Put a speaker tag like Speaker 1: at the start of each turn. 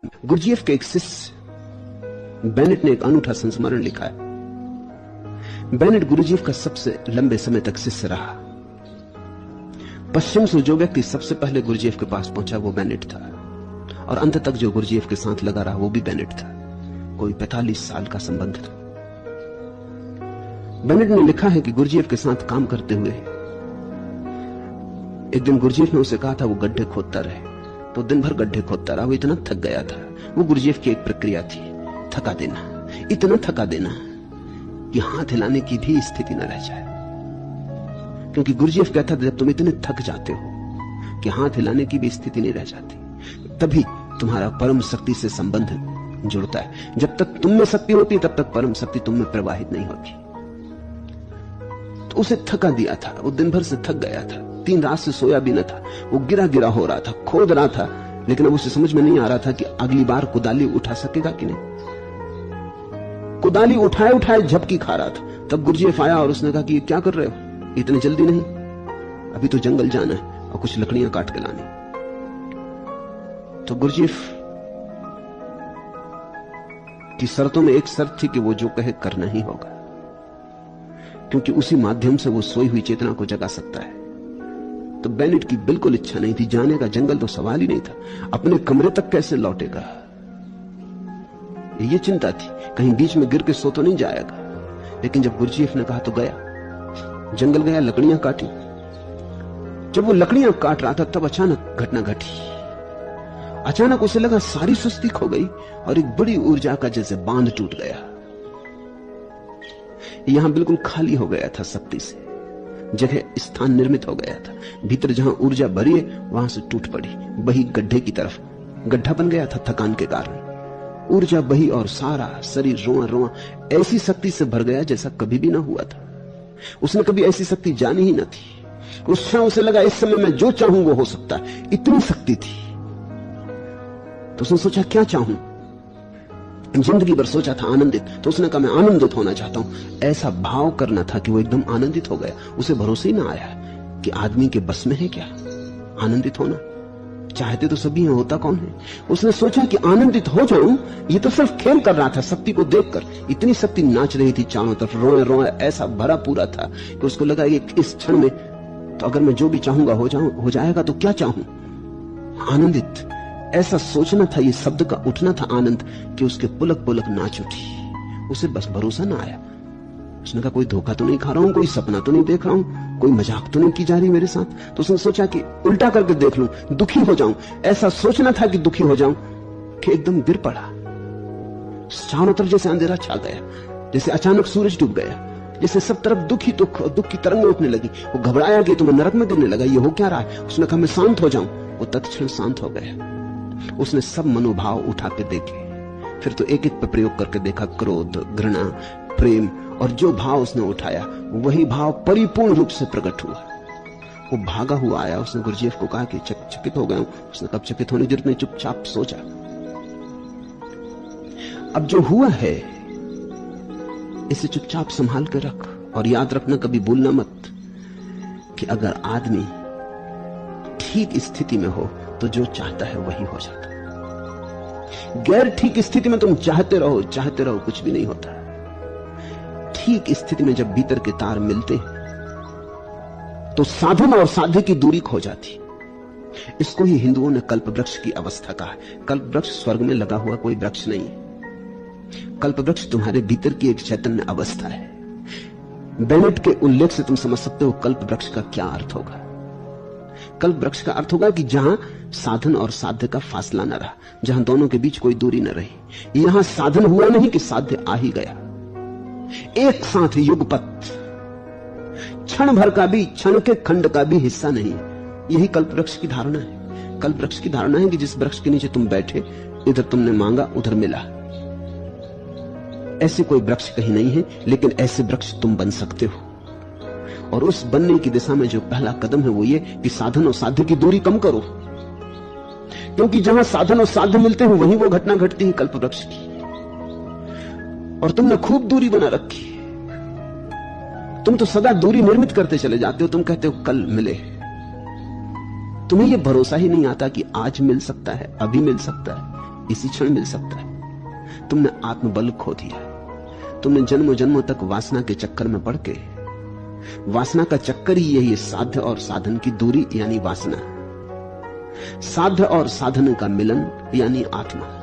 Speaker 1: Gurdjieff के एक शिष्य बेनेट ने एक अनूठा संस्मरण लिखा है। बेनेट गुरजीएफ का सबसे लंबे समय तक शिष्य रहा। पश्चिम से जो व्यक्ति सबसे पहले गुरजीएफ के पास पहुंचा वो बेनेट था, और अंत तक जो गुरजीएफ के साथ लगा रहा वो भी बेनेट था। कोई 45 साल का संबंध था। बेनेट ने लिखा है कि गुरजीएफ के साथ काम करते हुए एक दिन गुरजीएफ ने उसे कहा था वो गड्ढे खोदता रहे, तो दिन भर गड्ढे खोदता रहा। वो इतना थक गया था। वो गुरजीएफ की एक प्रक्रिया थी, थका देना, इतना थका देना कि हाथ हिलाने की भी स्थिति न रह जाए। क्योंकि गुरजीएफ कहता था जब तुम इतने थक जाते हो कि हाथ हिलाने की भी स्थिति नहीं रह जाती, तभी तुम्हारा परम शक्ति से संबंध जुड़ता है। जब तक तुम में शक्ति होती तब तक परम शक्ति तुम में प्रवाहित नहीं होती। तो उसे थका दिया था। वो दिन भर से थक गया था, 3 रात से सोया भी न था। वो गिरा गिरा हो रहा था, खोद रहा था, लेकिन अब उसे समझ में नहीं आ रहा था कि अगली बार कुदाली उठा सकेगा कि नहीं। कुदाली उठाए उठाए झपकी खा रहा था। तब गुरजीएफ आया और उसने कहा कि क्या कर रहे हो, इतने जल्दी नहीं, अभी तो जंगल जाना है और कुछ लकड़ियां काट के लानी। तो गुरजीएफ की शर्तों में एक शर्त थी कि वो जो कहे करना ही होगा, क्योंकि उसी माध्यम से वो सोई हुई चेतना को जगा सकता है। तो बेनेट की बिल्कुल इच्छा नहीं थी जाने का, जंगल तो सवाल ही नहीं था। अपने कमरे तक कैसे लौटेगा ये चिंता थी, कहीं बीच में गिर के सो तो नहीं जाएगा। लेकिन जब गुरजीएफ ने कहा तो गया, जंगल गया, लकड़ियां काटी। जब वो लकड़ियां काट रहा था तब अचानक घटना घटी। अचानक उसे लगा सारी सुस्ती खो गई और एक बड़ी ऊर्जा का जैसे बांध टूट गया। यहां बिल्कुल खाली हो गया था शक्ति से, जगह स्थान निर्मित हो गया था। भीतर जहां ऊर्जा भरी है वहां से टूट पड़ी, बही गड्ढे की तरफ। गड्ढा बन गया था थकान के कारण। ऊर्जा बही और सारा शरीर रोआ रोआ ऐसी शक्ति से भर गया जैसा कभी भी ना हुआ था। उसने कभी ऐसी शक्ति जानी ही ना थी। उस क्षण उसे लगा इस समय मैं जो चाहूं वो हो सकता है, इतनी शक्ति थी। तो उसने सोचा क्या चाहूं, जिंदगी भर सोचा था आनंदित, तो उसने कहा मैं आनंदित होना चाहता हूं। ऐसा भाव करना था कि वो एकदम आनंदित हो गया। उसे भरोसा ही ना आया कि आदमी के बस में है क्या आनंदित होना। चाहते तो सभी हैं, होता कौन है। उसने सोचा कि आनंदित हो जाऊं। ये तो सिर्फ खेल कर रहा था शक्ति को देखकर। इतनी शक्ति नाच रही थी चारों तरफ, रोए रोए ऐसा भरा पूरा था कि उसको लगा कि इस क्षण में तो अगर मैं जो भी चाहूंगा हो जाएगा, तो क्या चाहूं, आनंदित। ऐसा सोचना था, ये शब्द का उठना था आनंद, कि उसके पुलक पुलक नाच उठी। उसे बस भरोसा ना आया। उसने कहा कोई धोखा तो नहीं खा रहा हूं, कोई सपना तो नहीं देख रहा हूं, कोई मजाक तो नहीं की जा रही मेरे साथ। तो उसने सोचा कि उल्टा करके देख लूं, दुखी हो जाऊं। ऐसा सोचना था कि दुखी हो जाऊं कि एकदम गिर पड़ा। चारों तरफ जैसे अंधेरा छा गया, जैसे अचानक सूरज डूब गया, जैसे सब तरफ दुख ही दुख, दुख की तरंगें उठने लगी। वो घबराया कि तुम्हें नरक में गिरने लगा, ये हो क्या रहा है। उसने कहा मैं शांत हो जाऊं। वो तत्क्षण शांत हो गया। उसने सब मनोभाव उठा के देखे, फिर तो एक एक पे प्रयोग करके देखा, क्रोध, घृणा, प्रेम, और जो भाव उसने उठाया वही भाव परिपूर्ण रूप से प्रकट हुआ। वो भागा हुआ आया। उसने गुरजीएफ को कहा कि चकित हो गया हूं। उसने कब चकित होने की जरूरत नहीं, चुपचाप सो जा। अब जो हुआ है इसे चुपचाप संभाल के रख, और याद रखना कभी भूलना मत कि अगर आदमी ठीक स्थिति में हो तो जो चाहता है वही हो जाता है। गैर ठीक स्थिति में तुम चाहते रहो कुछ भी नहीं होता। ठीक स्थिति में जब भीतर के तार मिलते हैं तो साधन और साध्य की दूरी खो जाती। इसको ही हिंदुओं ने कल्प वृक्ष की अवस्था कहा है। कल्प वृक्ष स्वर्ग में लगा हुआ कोई वृक्ष नहीं है। कल्प वृक्ष तुम्हारे भीतर की एक चैतन्य अवस्था है। बेनेट के उल्लेख से तुम समझ सकते हो कल्प वृक्ष का क्या अर्थ होगा। कल्प वृक्ष का अर्थ होगा कि जहां साधन और साध्य का फासला न रहा, जहां दोनों के बीच कोई दूरी न रही। यहां साधन हुआ नहीं कि साध्य आ ही गया, एक साथ युगपत, क्षण भर का भी, क्षण के खंड का भी हिस्सा नहीं। यही कल्प वृक्ष की धारणा है। कल्प वृक्ष की धारणा है कि जिस वृक्ष के नीचे तुम बैठे, इधर तुमने मांगा उधर मिला। ऐसे कोई वृक्ष कहीं नहीं है, लेकिन ऐसे वृक्ष तुम बन सकते हो। और उस बनने की दिशा में जो पहला कदम है वो ये कि साधन और साध्य की दूरी कम करो, क्योंकि जहां साधन और साध्य मिलते हैं वहीं वो घटना घटती है कल्प वृक्ष की। और तुमने खूब दूरी बना रखी। तुम तो सदा दूरी निर्मित करते चले जाते हो। तुम कहते हो कल मिले, तुम्हें यह भरोसा ही नहीं आता कि आज मिल सकता है, अभी मिल सकता है। इसी क्षण मिल सकता है। तुमने आत्मबल खो दिया। तुमने जन्मों जन्मों तक वासना के चक्कर में पड़ के, वासना का चक्कर ही यही है, साध्य और साधन की दूरी यानी वासना, साध्य और साधन का मिलन यानी आत्मा।